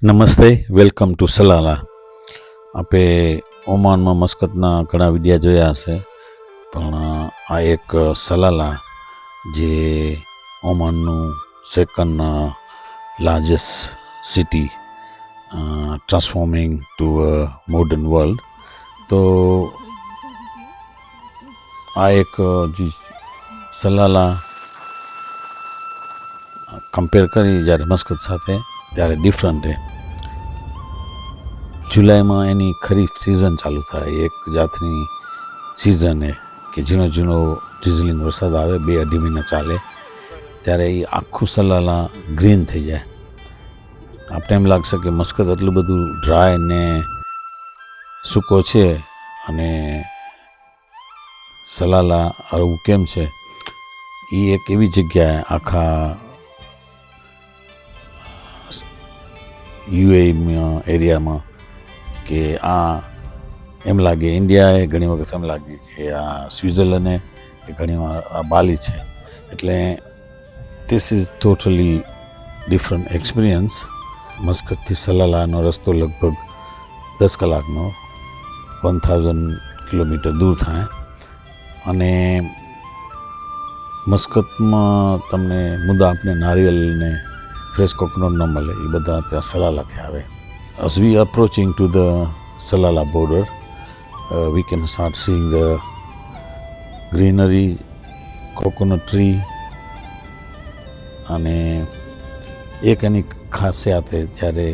નમસ્તે, welcome to Salalah. આપે ઓમાનમાં મસ્કતના ઘણા વિડીયા જોયા હશે, પણ આ એક સલાલા જે ઓમાનનું second largest city transforming to a modern world. તો આ એક જે સલાલા કમ્પેર કરી જ્યારે મસ્કત સાથે ત્યારે ડિફરન્ટ છે. જુલાઈમાં એની ખરીફ સિઝન ચાલુ થાય, એક જાતની સિઝન છે કે ઝીણો ઝીણો ડ્રિઝલિંગ વરસાદ આવે, 2-2.5 મહિના ચાલે, ત્યારે એ આખું સલાલા ગ્રીન થઈ જાય. આપણે એમ લાગશે કે મસ્કત એટલું બધું ડ્રાય ને સૂકો છે અને સલાલા આવું કેમ છે. એ એક એવી જગ્યાએ આખા યુએ એરિયામાં કે આ એમ લાગે ઇન્ડિયાએ, ઘણી વખત એમ લાગે કે આ સ્વિટ્ઝરલેન્ડ એ ઘણી વાર આ બાલી છે. એટલે this is totally different experience. મસ્કતથી સલાલાનો રસ્તો લગભગ 10 કલાકનો, 1000 કિલોમીટર દૂર થાય. અને મસ્કતમાં તમને મુદ્દા આપણે નારિયેળને ફ્રેશ કોકોનટ ન મળે, એ બધા ત્યાં સલાલાથી આવે. As we approaching to the Salala border, we can start seeing the greenery, coconut tree. અને એક એની ખાસિયત છે, જ્યારે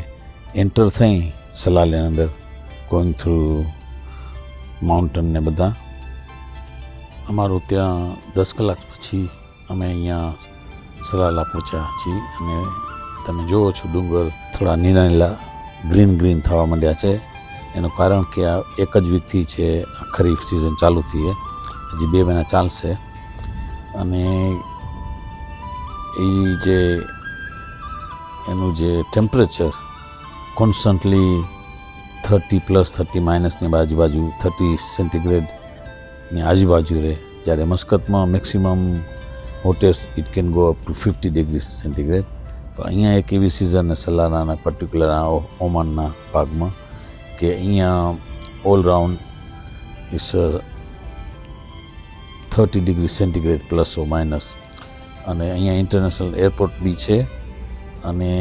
એન્ટર થઈ સલાલાની અંદર, ગોઈંગ થ્રુ માઉન્ટેન ને બધા, અમારું ત્યાં 10 કલાક પછી અમે અહીંયા સલાલા પહોંચ્યા છીએ. અને તમે જુઓ છો ડુંગર થોડા નીલા ગ્રીન થવા માંડ્યા છે. એનું કારણ કે આ એક જ વીકથી છે ખરીફ સિઝન ચાલુ થઈ, હજી 2 મહિના ચાલશે. અને એ જે એનું જે ટેમ્પરેચર કોન્સ્ટન્ટલી 30+, 30- ની આજુબાજુ, 30 સેન્ટીગ્રેડની આજુબાજુ રહે. જ્યારે મસ્કતમાં maximum hottest it can go up to 50 degree centigrade. પણ અહીંયા એક એવી સિઝન સલાલાના પર્ટિક્યુલર આ ઓમાનના ભાગમાં કે અહીંયા all round is 30 degree centigrade plus or minus. અને અહીંયા ઇન્ટરનેશનલ એરપોર્ટ બી છે. અને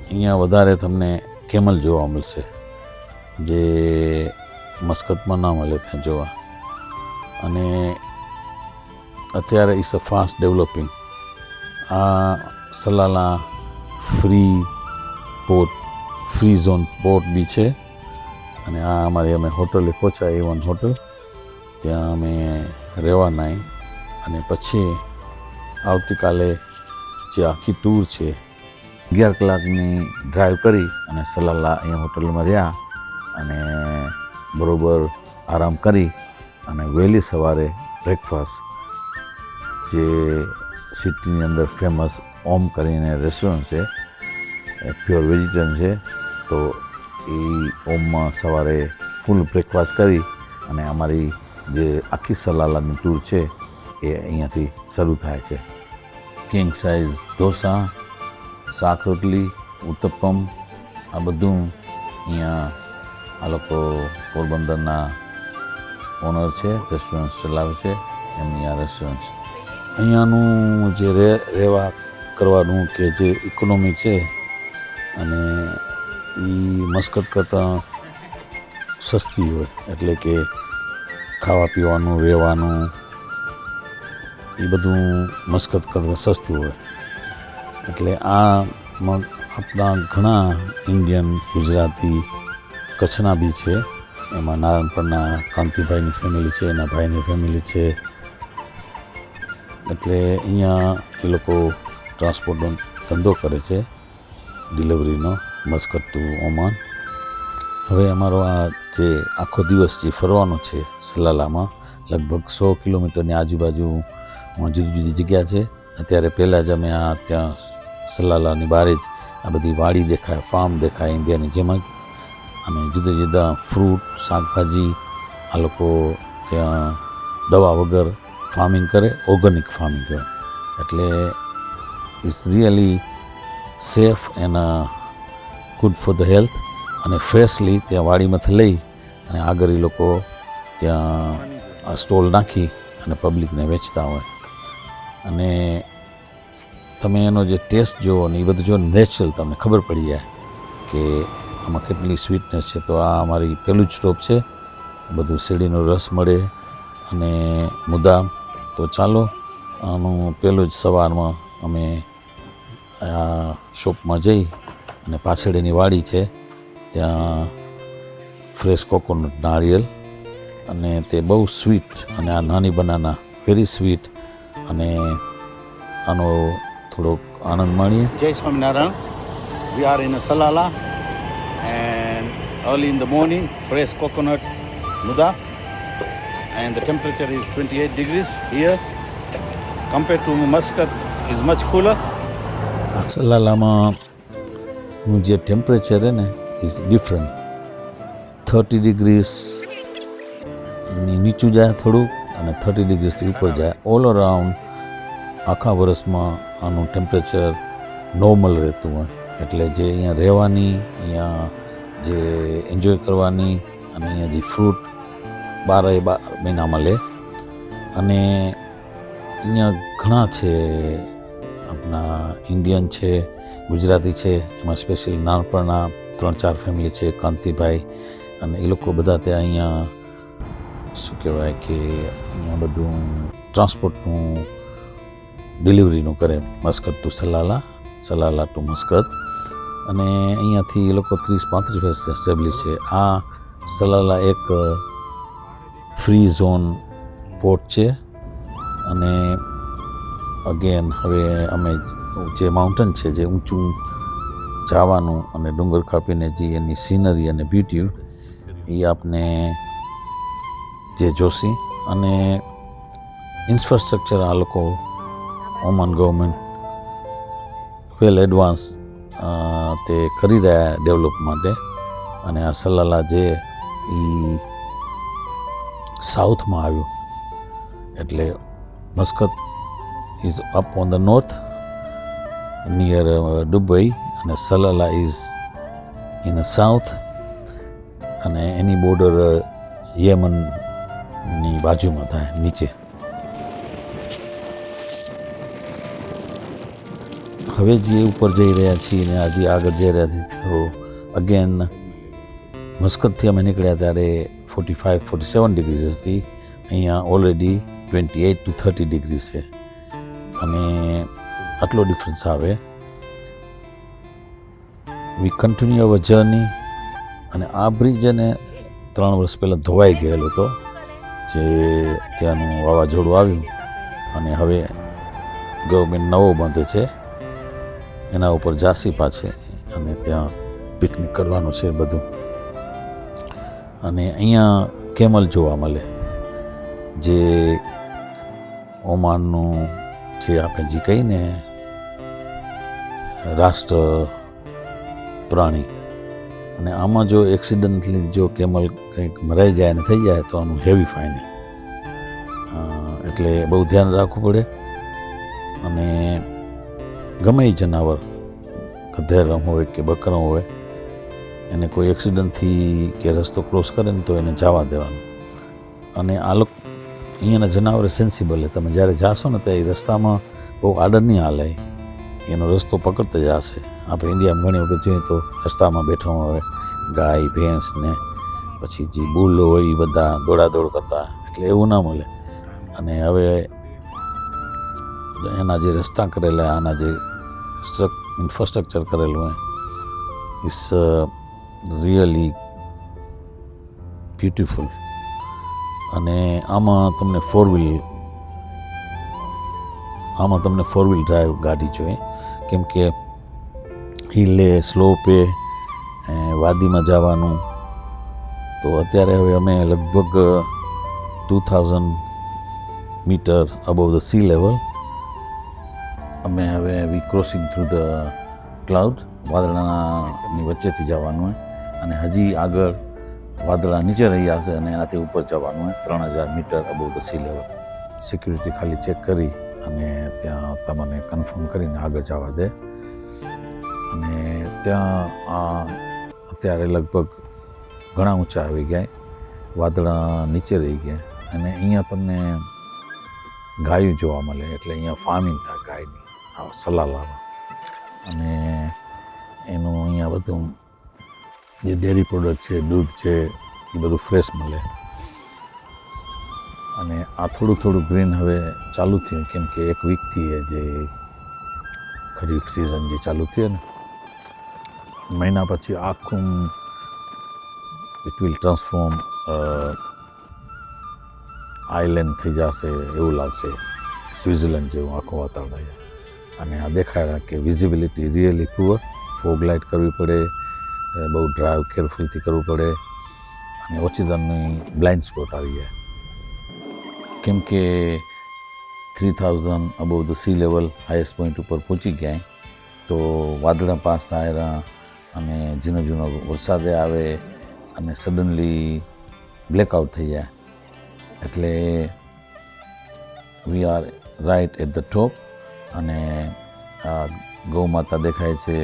અહીંયા વધારે તમને કેમલ જોવા મળશે, જે મસ્કતમાં ના મળે ત્યાં જોવા. અને અત્યારે ઇસ અ ફાસ્ટ ડેવલપિંગ. આ સલાલા ફ્રી ઝોન પોર્ટ બી છે. અને આ અમારી અમે હોટલે પહોંચ્યા, A1 હોટલ, ત્યાં અમે રહેવાના. અને પછી આવતીકાલે જે આખી ટૂર છે, 11 કલાકની ડ્રાઈવ કરી અને સલાલા અહીંયા હોટલમાં રહ્યા અને બરોબર આરામ કરી અને વહેલી સવારે બ્રેકફાસ્ટ, જે સિટીની અંદર ફેમસ ઓમ કરીને રેસ્ટોરન્ટ છે, પ્યોર વેજીટેરિયન છે. તો એ ઓમમાં સવારે ફૂલ બ્રેકફાસ્ટ કરી અને અમારી જે આખી સલાલાની ટૂર છે એ અહીંયાથી શરૂ થાય છે. કિંગ સાઇઝ ઢોસા, શાક રોટલી, ઉત્તપમ, આ બધું અહીંયા આ લોકો પોરબંદરના ઓનર છે, રેસ્ટોરન્ટ ચલાવે છે, એમની આ રેસ્ટોરન્ટ છે. અહીંયાનું જે રહેવા કરવાનું કે જે ઇકોનોમી છે, અને એ મસ્કત કરતાં સસ્તી હોય. એટલે કે ખાવા પીવાનું, રહેવાનું, એ બધું મસ્કત કરતાં સસ્તું હોય. એટલે આમાં આપણા ઘણા ઇન્ડિયન, ગુજરાતી, કચ્છના બી છે. એમાં નારાયણપુરના કાંતિભાઈની ફેમિલી છે, એના ભાઈની ફેમિલી છે. એટલે અહીંયા એ લોકો ટ્રાન્સપોર્ટનો ધંધો કરે છે, ડિલિવરીનો, મસ્કત ટુ ઓમાન. હવે અમારો આ જે આખો દિવસ જે ફરવાનો છે સલાલામાં, લગભગ 100 કિલોમીટરની આજુબાજુમાં જુદી જુદી જગ્યા છે. અત્યારે પહેલાં જ અમે આ ત્યાં સલાલાની બહાર જ આ બધી વાડી દેખાય, ફાર્મ દેખાય ઇન્ડિયાની જેમ જ. અને જુદા જુદા ફ્રૂટ, શાકભાજી, આ લોકો ત્યાં દવા વગર ફાર્મિંગ કરે, ઓર્ગેનિક ફાર્મિંગ કરે. એટલે it's really safe and good for the health અને ફ્રેશલી ત્યાં વાડીમાંથી લઈ અને આગળ એ લોકો ત્યાં સ્ટોલ નાખી અને પબ્લિકને વેચતા હોય. અને તમે એનો જે ટેસ્ટ જુઓ ને એ બધું જો નેચરલ તમને ખબર પડી જાય કે આમાં કેટલી સ્વીટનેસ છે. તો આ અમારી પહેલું જ સ્ટોપ છે. બધું શેરડીનો રસ મળે અને મુદ્દામ. તો ચાલો આનું પહેલું જ સવારમાં અમે આ શોપમાં જઈ અને પાછળ એની વાડી છે ત્યાં ફ્રેશ કોકોનટ નાળિયેર અને તે બહુ સ્વીટ અને આ નાની બનાના વેરી સ્વીટ અને આનો થોડોક આનંદ માણીએ. Jai Swaminarayan. We are in Salala and early in the morning, fresh coconut muda, and the temperature is 28 degrees here. Compared to Muscat, is much cooler. સલાલામાં જે ટેમ્પરેચર છે ને ઇઝ ડિફરન્ટ. 30 ડિગ્રીસની નીચું જાય થોડુંક અને 30 ડિગ્રીસથી ઉપર જાય. ઓલ અરાઉન્ડ આખા વર્ષમાં આનું ટેમ્પરેચર નોર્મલ રહેતું હોય. એટલે જે અહીંયા રહેવાની, અહીંયા જે એન્જોય કરવાની અને અહીંયા જે ફ્રૂટ 12 મહિનામાં લે. અને અહીંયા ઘણા છે, આપણા ઇન્ડિયન છે, ગુજરાતી છે, એમાં સ્પેશિયલ નાનપણના 3-4 ફેમિલી છે, કાંતિભાઈ અને એ લોકો બધા ત્યાં અહીંયા શું કહેવાય કે અહીંયા બધું ટ્રાન્સપોર્ટનું ડિલિવરીનું કરે, Muscat two Salalah, Salalah two Muscat. અને અહીંયાથી એ લોકો 30-35 વર્ષ એસ્ટેબ્લિશ છે. આ સલાલા એક ફ્રી ઝોન પોર્ટ છે. અને અગેન હવે અમે જે માઉન્ટેન છે, જે ઊંચું જવાનું અને ડુંગર કાપીને જે એની સીનરી અને બ્યુટી એ આપને જે જોશી. અને ઇન્ફ્રાસ્ટ્રક્ચર આ લોકો ઓમાન ગવર્મેન્ટ વેલ એડવાન્સ તે કરી રહ્યા ડેવલપ માટે. અને આ સલાલા જે એ સાઉથમાં આવ્યું એટલે Muscat is up on the north near Dubai અને Salalah is in the south અને એની બોર્ડર યેમનની બાજુમાં થાય નીચે. હવે જે ઉપર જઈ રહ્યા છીએ ને હજી આગળ જઈ રહ્યા છીએ તો અગેન મસ્કતથી અમે નીકળ્યા ત્યારે 45-47 ડિગ્રીઝ હતી. અહીંયા ઓલરેડી 28 to 30 ડિગ્રી છે. અને આટલો ડિફરન્સ આવે. We continue our journey. અને આ બ્રિજ એને 3 વર્ષ પહેલાં ધોવાઈ ગયેલો હતો, જે ત્યાંનું વાવાઝોડું આવ્યું અને હવે ગવર્મેન્ટ નવો બાંધે છે. એના ઉપર જાસી પાછે અને ત્યાં પિકનિક કરવાનું છે બધું. અને અહીંયા કેમલ જોવા મળે, જે ઓમાનનું જે આપણે જે કહીને રાષ્ટ્ર પ્રાણી. અને આમાં જો એક્સિડન્ટલી જો કેમલ કંઈક મરાઈ જાય ને થઈ જાય તો આનું હેવી ફાઇન. એટલે બહુ ધ્યાન રાખવું પડે. અને ગમે એ જનાવર, ગધેડ હોય કે બકરો હોય, એને કોઈ એક્સિડન્ટથી કે રસ્તો ક્રોસ કરે ને તો એને જવા દેવાનું. અને આ લોકો અહીંયાના જનાવર સેન્સિબલ છે. તમે જ્યારે જાશો ને ત્યારે રસ્તામાં બહુ આડર નહીં હાલે, એનો રસ્તો પકડતો જ હશે. આપણે ઇન્ડિયામાં ઘણી વખત જોઈએ તો રસ્તામાં બેઠો હોય ગાય, ભેંસ ને પછી જે બુલ હોય એ બધા દોડાદોડ કરતા, એટલે એવું ના મળે. અને હવે એના જે રસ્તા કરેલા, આના જે ઇન્ફ્રાસ્ટ્રક્ચર કરેલું હોય ઇઝ રિયલી બ્યુટિફુલ. અને આમાં તમને ફોર વ્હીલ ડ્રાઈવ ગાડી જોઈએ, કેમ કે હિલે સ્લોપે વાદીમાં જવાનું. તો અત્યારે હવે અમે લગભગ 2000 metre above the sea level અમે હવે we crossing through the cloud. વાદળાની વચ્ચેથી જવાનું હોય અને હજી આગળ વાદળા નીચે રહ્યા હશે અને એનાથી ઉપર જવાનું હોય 3000 metre above the sea level. Security ખાલી ચેક કરી અને ત્યાં તમને કન્ફર્મ કરીને આગળ જવા દે. અને ત્યાં આ અત્યારે લગભગ ઘણા ઊંચા આવી ગયા, વાદળા નીચે રહી ગયા, અને અહીંયા તમને ગાયું જોવા મળે. એટલે અહીંયા ફાર્મિંગ થાય ગાયની, સલાલામાં, અને એનું અહીંયા બધું જે ડેરી પ્રોડક્ટ છે, દૂધ છે, એ બધું ફ્રેશ મળે. અને આ થોડું ગ્રીન હવે ચાલુ થયું, કેમ કે એક વીકથી જે ખરીફ સિઝન જે ચાલુ થઈ ને, મહિના પછી આખું ઇટ વિલ ટ્રાન્સફોર્મ આઇલેન્ડ થઈ જશે એવું લાગશે, સ્વિટ્ઝરલેન્ડ જેવું આખું વાતાવરણ. અને આ દેખાય કે visibility really poor, fog light કરવી પડે, બહુ ડ્રાઈવ કેરફુલથી કરવું પડે, અને ઓચિતાની બ્લાઇન્ડ સ્પોટ આવી જાય, કેમ કે 3000 above the sea level highest point ઉપર પહોંચી ગયા. તો વાદળા પાસ થાય અને ઝીણો વરસાદે આવે અને સડનલી બ્લેકઆઉટ થઈ જાય. એટલે we are right at the top, અને આ ગૌ માતા દેખાય છે,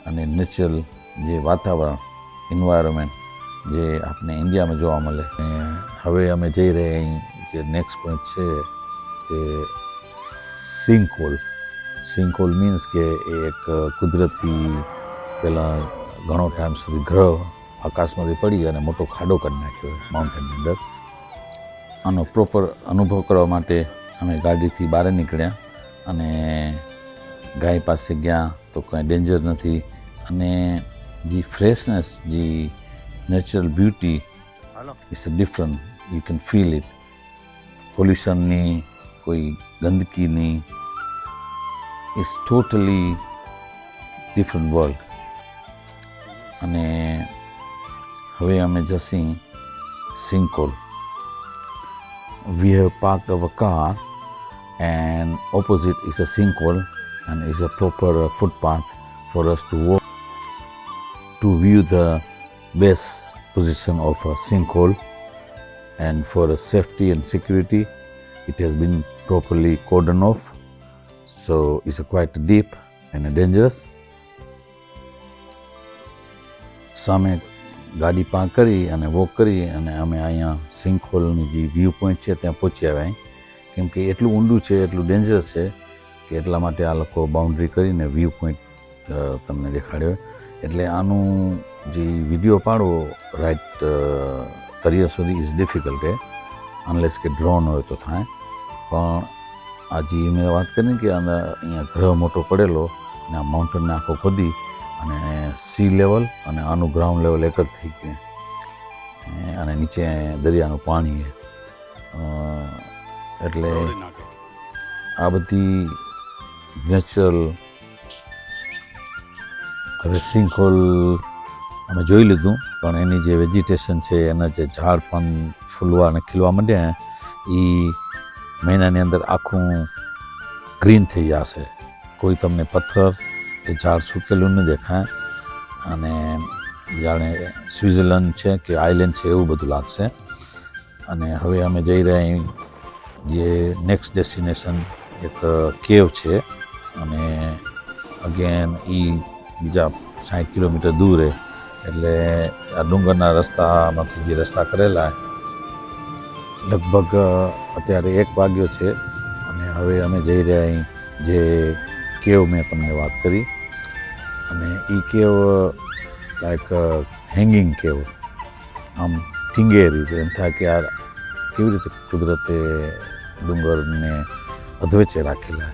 અને નેચરલ જે વાતાવરણ, એન્વાયરમેન્ટ જે આપણે ઇન્ડિયામાં જોવા મળે. હવે અમે જઈ રહ્યા અહીં, જે નેક્સ્ટ પોઈન્ટ છે તે સિંકહોલ મીન્સ કે એ એક કુદરતી પહેલાં ઘણો ટાઈમ સુધી ગ્રહ આકાશમાંથી પડી અને મોટો ખાડો કરી નાખ્યો માઉન્ટેનની અંદર. આનો પ્રોપર અનુભવ કરવા માટે અમે ગાડીથી બહાર નીકળ્યા, અને ગાય પાસે ગયા તો કંઈ ડેન્જર નથી, અને જે ફ્રેશનેસ, જે natural beauty is different, you can feel it. પોલ્યુશનની, કોઈ ગંદકીની, ઇઝ ટોટલી ડિફરન્ટ વર્લ્ડ. અને હવે અમે જશી સિંકહોલ. We have parked our car, and opposite is a sinkhole, and is a proper footpath for us to walk to view the best position of a sinkhole. And for safety and security, it has been properly cordoned off, so it's quite deep and dangerous. સામે ગાડી park કરી અને walk કરી અને અમે અહીંયા સિંકહોલની જે view point છે ત્યાં પહોંચી આવ્યા. કેમ કે એટલું ઊંડું છે, એટલું ડેન્જરસ છે કે એટલા માટે આ લોકો બાઉન્ડ્રી કરીને વ્યૂ પોઈન્ટ તમને દેખાડ્યો. એટલે આનું જે વિડીયો પાડવો રાઈટ તળિયા સુધી ઇઝ ડિફિકલ્ટ અનલેસ કે ડ્રોન હોય તો થાય. પણ આ જે મેં વાત કરી કે અહીંયા ગ્રહ મોટો પડેલો અને આ માઉન્ટેનને આખો ખોદી અને સી લેવલ અને આનું ગ્રાઉન્ડ લેવલ એક જ થઈ ગયું, અને નીચે દરિયાનું પાણી. એટલે આ બધી નેચરલ. હવે સિંકહોલ અમે જોઈ લીધું, પણ એની જે વેજીટેશન છે, એના જે ઝાડ પણ ફૂલવા અને ખીલવા માંડ્યા, એ મહિનાની અંદર આખું ગ્રીન થઈ જશે. કોઈ તમને પથ્થર કે ઝાડ સૂકેલું ન દેખાય, અને જાણે સ્વિટ્ઝરલેન્ડ છે કે આઇલેન્ડ છે એવું બધું લાગશે. અને હવે અમે જઈ રહ્યા જે નેક્સ્ટ ડેસ્ટિનેશન એક કેવ છે, અને અગેન એ બીજા 60 કિલોમીટર દૂર છે. એટલે આ ડુંગરના રસ્તામાંથી જે રસ્તા કરેલા, લગભગ અત્યારે 1 વાગ્યો છે, અને હવે અમે જઈ રહ્યા અહીં જે કેવ મેં તમને વાત કરી. અને એ કેવ લાઈક હેંગિંગ કેવ, આમ ટીંગે રીતે એમ થાય કે યાર કેવી રીતે કુદરતે ડુંગરને અધવચ્ચે રાખેલા.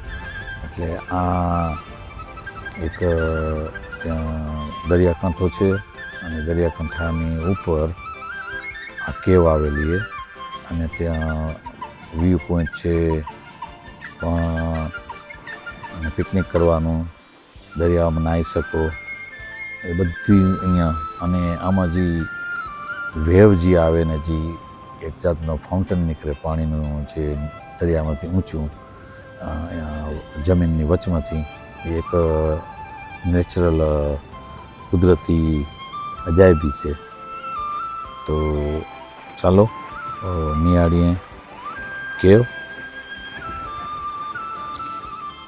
એટલે આ એક ત્યાં દરિયાકાંઠો છે, અને દરિયાકાંઠાની ઉપર આ કેવ આવેલી છે, અને ત્યાં વ્યૂ પોઈન્ટ છે, અને પિકનિક કરવાનું, દરિયામાં નાહી શકો એ બધી અહીંયા. અને આમાં જે વેવ જે આવે ને, જે એક જાતનો ફાઉન્ટેન નીકળે પાણીનું, જે દરિયામાંથી ઊંચું જમીનની વચમાંથી, એક નેચરલ કુદરતી અજાયબી છે. તો ચાલો નિહાળીએ કેવ.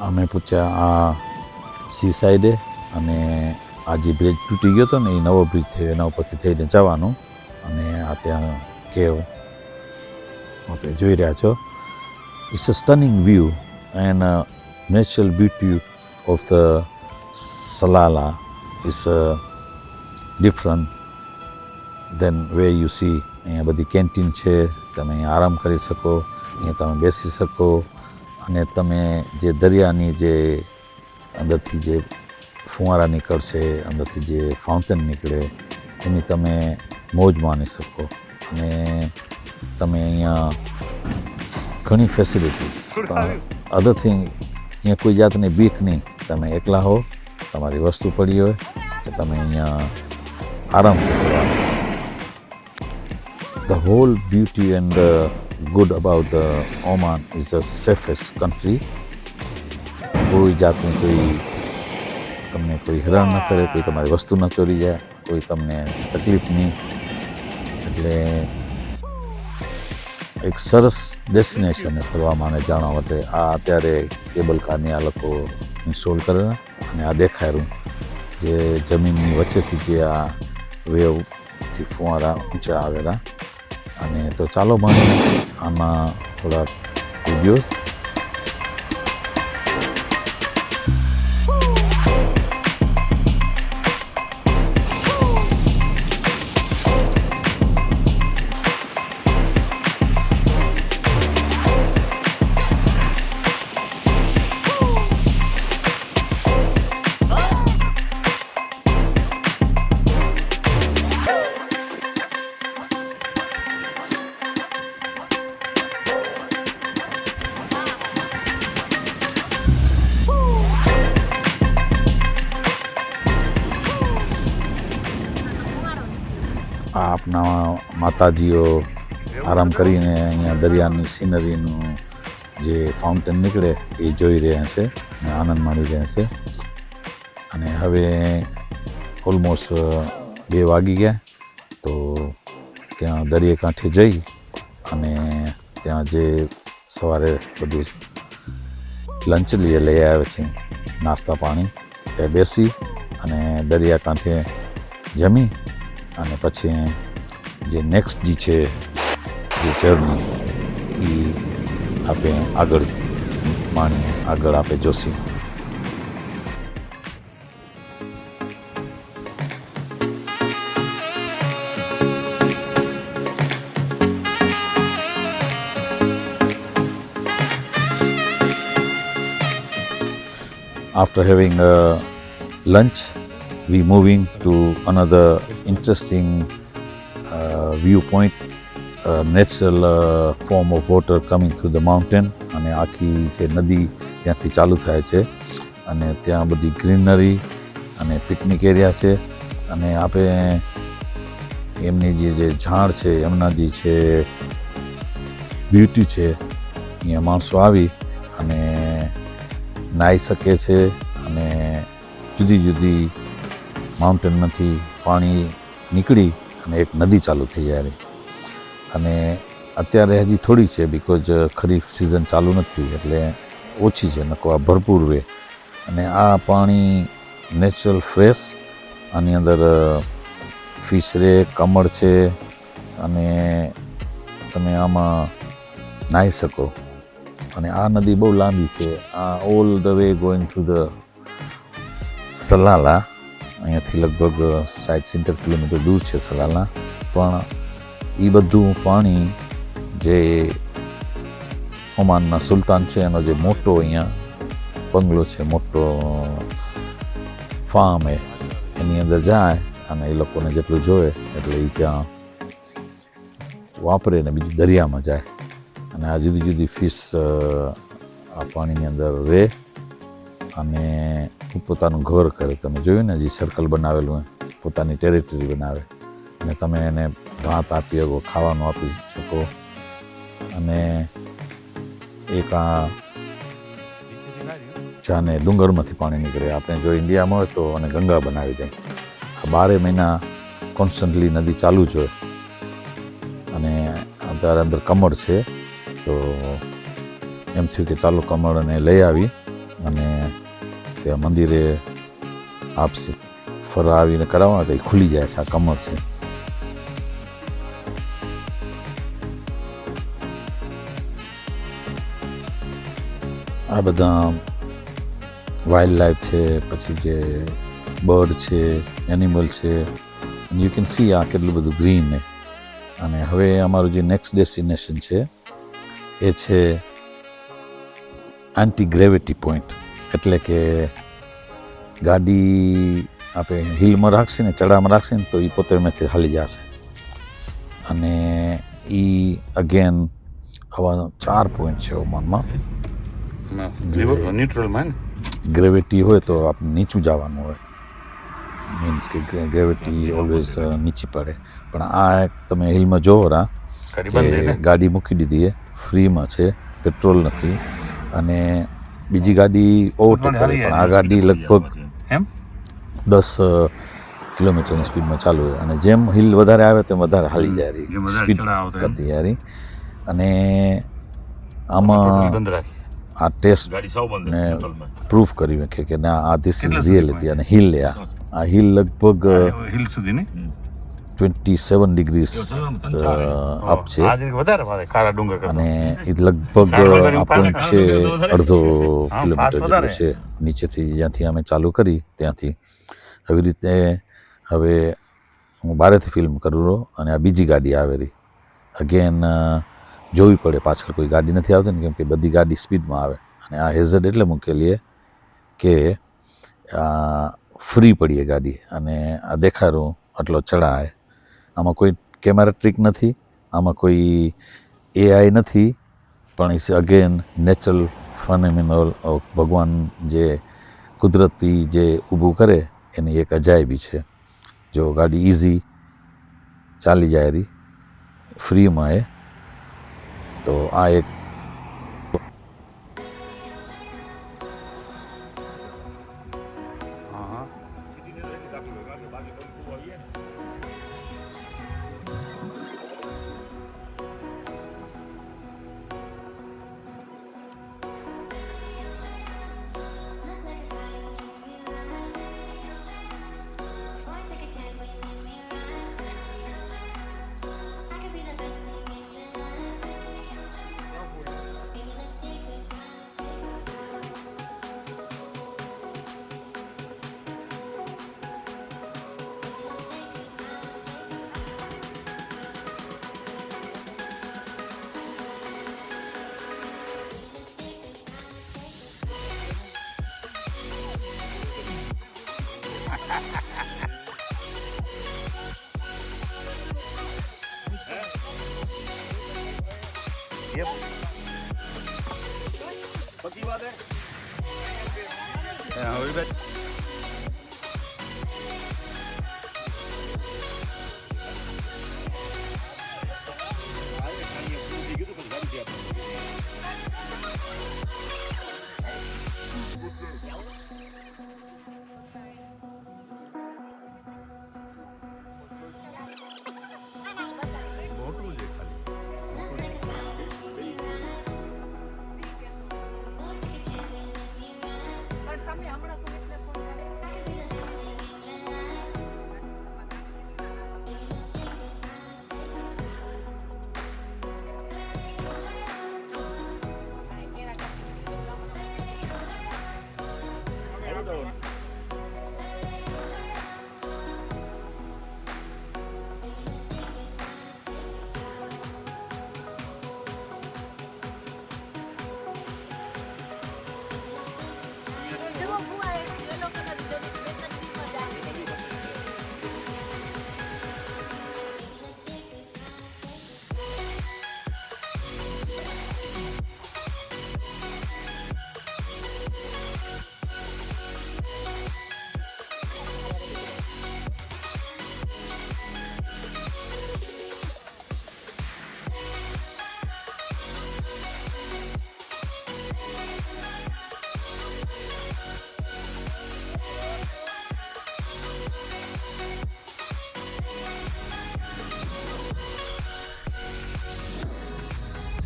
અમે પૂછ્યા આ સી સાઈડે, અને આ જે બ્રિજ તૂટી ગયો હતો ને એ નવો બ્રિજ થયો, એના ઉપરથી થઈને જવાનું. અને આ ત્યાં કેવ આપણે જોઈ રહ્યા છો. It's a stunning view and natural beauty of the Salalah is different than way you see. અહીંયા બધી કેન્ટીન છે, તમે અહીંયા આરામ કરી શકો, અહીંયા તમે બેસી શકો, અને તમે જે દરિયાની જે અંદરથી જે ફુવારા નીકળશે, અંદરથી જે ફાઉન્ટેન નીકળે એની તમે મોજ માણી શકો. અને તમે અહીંયા ઘણી ફેસિલિટી, અધર થિંગ અહીંયા કોઈ જાતની બીક નહીં. તમે એકલા હો, તમારી વસ્તુ પડી હોય કે તમે અહીંયા આરામથી ફરવાનું. The whole beauty and good about the Oman is the safest country. કોઈ જાતની કોઈ તમને કોઈ હેરાન ન કરે, કોઈ તમારી વસ્તુ ન ચોરી જાય, કોઈ તમને તકલીફ નહીં. એટલે એક સરસ ડેસ્ટિનેશન ફરવા માટે જાણવા માટે આ અત્યારે કેબલ કારની આ લોકો ઇન્સ્ટોલ કરેલા. અને આ દેખાયું જે જમીનની વચ્ચેથી જે આ વેવથી ફુવારા ઊંચા આવેલા. અને તો ચાલો માણીએ આમાં થોડા વિડીયોઝ. આ આપણા માતાજીઓ આરામ કરીને અહીંયા દરિયાની સિનરીનું જે ફાઉન્ટેન નીકળે એ જોઈ રહ્યા છે અને આનંદ માણી રહ્યા છે. અને હવે ઓલમોસ્ટ 2 વાગી ગયા, તો ત્યાં દરિયાકાંઠે જઈ અને ત્યાં જે સવારે બધું લંચ લઈ આવે છે, નાસ્તા પાણી, ત્યાં બેસી અને દરિયાકાંઠે જમી અને પછી જે નેક્સ્ટ જે છે જે જર્ની એ આપણે આગળ માણીએ, આગળ આપણે Joshi. After having lunch, we moving to another interesting viewpoint, natural form of water coming through the mountain. અને આખી જે નદી ત્યાંથી ચાલુ થાય છે અને ત્યાં બધી ગ્રીનરી અને પિકનિક એરિયા છે. અને આપણે એમની જે ઝાડ છે એમના જે છે બ્યુટી છે, અહીંયા માણસો આવી અને નાહી શકે છે. અને જુદી જુદી માઉન્ટેનમાંથી પાણી નીકળી અને એક નદી ચાલુ થઈ જાય. અને અત્યારે હજી થોડી છે, બિકોઝ ખરીફ સિઝન ચાલુ નથી એટલે ઓછી છે, નકવા ભરપૂર રહે. અને આ પાણી નેચરલ ફ્રેશ, આની અંદર ફિશ રે, કમળ છે, અને તમે આમાં નાહી શકો. અને આ નદી બહુ લાંબી છે, આ all the way going through the Salalah. અહીંયાથી લગભગ 60-70 કિલોમીટર દૂર છે સલાલા. પણ એ બધું પાણી જે ઓમાનના સુલતાન છે એનો જે મોટો અહીંયા બંગલો છે, મોટો ફાર્મ એની અંદર જાય અને એ લોકોને જેટલું જોઈએ એટલે એ ત્યાં વાપરે ને બીજું દરિયામાં જાય. અને આ જુદી જુદી ફિશ આ પાણીની અંદર રહે અને પોતાનું ઘર કરે. તમે જોયું ને જે સર્કલ બનાવેલું હોય, પોતાની ટેરિટરી બનાવે અને તમે એને ભાત આપી શકો, ખાવાનું આપી શકો. અને એક આ જાને ડુંગરમાંથી પાણી નીકળે. આપણે જો ઇન્ડિયામાં હોય તો અને ગંગા બનાવી જાય. આ 12 મહિના કોન્સ્ટન્ટલી નદી ચાલુ જ હોય. અને અત્યારે અંદર કમળ છે, તો એમ થયું કે ચાલો કમળને લઈ આવી અને ત્યાં મંદિરે આપશે. ફરાવીને કરાવવા તો એ ખુલી જાય છે. આ કમર છે. આ બધા વાઇલ્ડ લાઈફ છે, પછી જે બર્ડ છે, એનિમલ છે. યુ કેન સી આ કેટલું બધું ગ્રીન છે. અને હવે અમારું જે નેક્સ્ટ ડેસ્ટિનેશન છે એ છે એન્ટી ગ્રેવિટી પોઈન્ટ. એટલે કે ગાડી આપણે હિલમાં રાખશે ને, ચડામાં રાખશે ને તો એ પોતે એમાંથી હાલી જશે. અને એ અગેન આવા 4 પોઈન્ટ છે ઓમાનમાં. ન્યુટ્રલ મેન ગ્રેવિટી હોય તો આપણે નીચું જવાનું હોય, મીન્સ કે ગ્રેવિટી ઓલવેઝ નીચી પડે. પણ આ એક તમે હિલમાં જોવો રા કે ગાડી મૂકી દીધી એ ફ્રીમાં છે, પેટ્રોલ નથી. અને બીજી ગાડી ઓવરટેક કરે, પણ આ ગાડી લગભગ 10 કિલોમીટરની સ્પીડમાં ચાલુ હોય. અને જેમ હિલ વધારે આવે તેમ વધારે હાલી જાય રહી, સ્પીડ કરતી જાય રહી. અને આમાં આ ટેસ્ટ ને પ્રૂફ કર્યું કે ના આ ધીસ ઇઝ રિયલિટી. અને હિલ આ હિલ લગભગ હિલ સુધી ને 27 ડિગ્રીઝ અપ છે. અને એ લગભગ આ પોઈન્ટ છે 1.5 કિલોમીટર જેટલું છે નીચેથી, જ્યાંથી અમે ચાલુ કરી ત્યાંથી. આવી રીતે હવે હું બહારેથી ફિલ્મ કરું રહું અને આ બીજી ગાડી આવે રહી. અગેન જોવી પડે પાછળ કોઈ ગાડી નથી આવતી ને, કેમ કે બધી ગાડી સ્પીડમાં આવે. અને આ હેઝર્ડ એટલે મૂકેલી કે ફ્રી પડીએ ગાડી. અને આ દેખાડું આટલો ચડાય. આમાં કોઈ કેમેરા ટ્રીક નથી, આમાં કોઈ AI નથી, પણ ઇટ્સ અગેન નેચરલ ફેનોમેનલ. ભગવાન જે કુદરતી જે ઊભું કરે એની એક અજાયબી છે. જો ગાડી ઇઝી ચાલી જાય રહી ફ્રીમાં એ, તો આ એક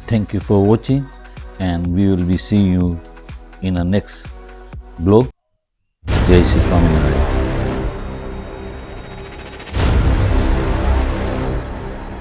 Thank you for watching, and we will be seeing you in our next blog. Jai Shri Swaminarayan.